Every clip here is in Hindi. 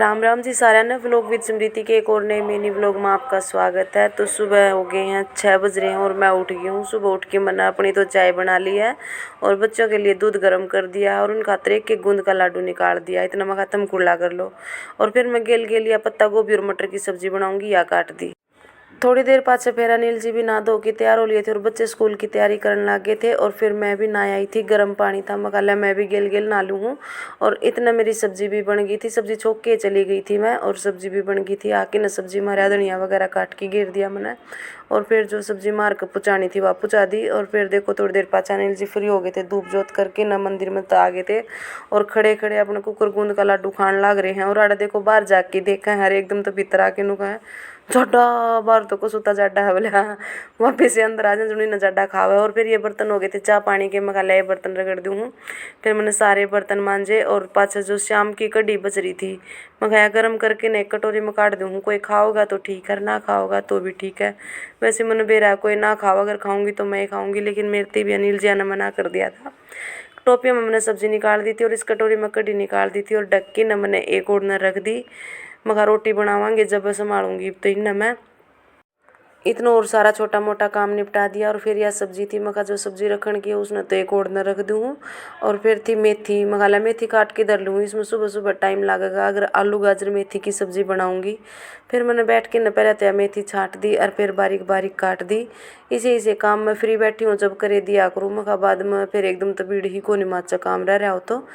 राम राम जी सारा ने व्लॉग विद स्मृति के एक और नए मिनी व्लॉग में आपका स्वागत है। तो सुबह हो गए हैं 6 बज रहे हैं और मैं उठ गई हूँ। सुबह उठ के मैंने अपनी तो चाय बना ली है और बच्चों के लिए दूध गर्म कर दिया और उनका एक एक गूंद का लाडू निकाल दिया। इतना मैं खत्म कुल्ला कर लो और फिर मैं गेल लिया पत्ता गोभी और मटर की सब्जी बनाऊंगी या काट दी। थोड़ी देर बाद से फिर अनिल जी भी नहा धो के तैयार हो लिए थे और बच्चे स्कूल की तैयारी करने लगे थे और फिर मैं भी नहा आई थी। गर्म पानी था, मकाला मैं भी गेल नहा लूँ हूँ। और इतना मेरी सब्जी भी बन गई थी। सब्जी छोक के चली गई थी मैं और सब्जी भी बन गई थी। आके न सब्जी मारा धनिया वगैरह काट के गिर दिया मैंने और फिर जो सब्जी मार कर पुचानी थी वह पुचा दी। और फिर देखो थोड़ी देर बाद अनिल जी फ्री हो गए थे, धूप जोत करके न मंदिर में तो आ गए थे और खड़े खड़े अपने कुकर गूंद का लाडू खान लाग रहे हैं। और आड़ा देखो बाहर जाके देखा है, हर एकदम तो भीतर आके नु है जाडा बाहर तो कुछ उता जाडा है बोले वापिस से अंदर आ जाए जुड़ी न जाडा खावा। और फिर ये बर्तन हो गए थे चाय पानी के, मैं ये बर्तन रगड़ दूँ हूँ। फिर मैंने सारे बर्तन मांजे और पाछा जो शाम की कढ़ी बच रही थी मैं खाया गर्म करके न एक कटोरी में काट दूँ हूँ। कोई खाओगा तो ठीक है, ना खाओगा तो भी ठीक है। वैसे मैंने बेरा कोई ना खाओ, अगर खाऊंगी तो मैं खाऊंगी, लेकिन मेरे भी अनिल जी ने मना कर दिया था। टोपियों में मैंने सब्जी निकाल दी थी और इस कटोरी में कढ़ी निकाल दी थी और ढक के न मैंने एक और न रख दी। मगर रोटी बनावांगे जब संभालूंगी तो इन मैं इतना और सारा छोटा मोटा काम निपटा दिया। और फिर यह सब्जी थी मका जो सब्जी रखने की उसने तो एक और न रख दूँ। और फिर थी मेथी, मगाला मेथी काट के धर लूँ, इसमें सुबह सुबह टाइम लगेगा अगर आलू गाजर मेथी की सब्ज़ी बनाऊंगी। फिर मैंने बैठ के न पहले तो मेथी छाट दी और फिर बारीक बारीक काट दी। इसे काम में फ्री बैठी हूँ जब करे दिया करूँ मका बाद में फिर एकदम तो भीड़ ही को नहीं माचा काम रह रहा हो। तो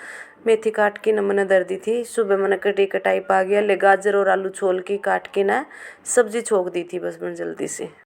मेथी काट के न मैंने धर दी थी। सुबह मैंने कटी कटाई पा गया ले गाजर और आलू छोल के काट के न सब्जी छोक दी थी बस मैंने जल्दी से।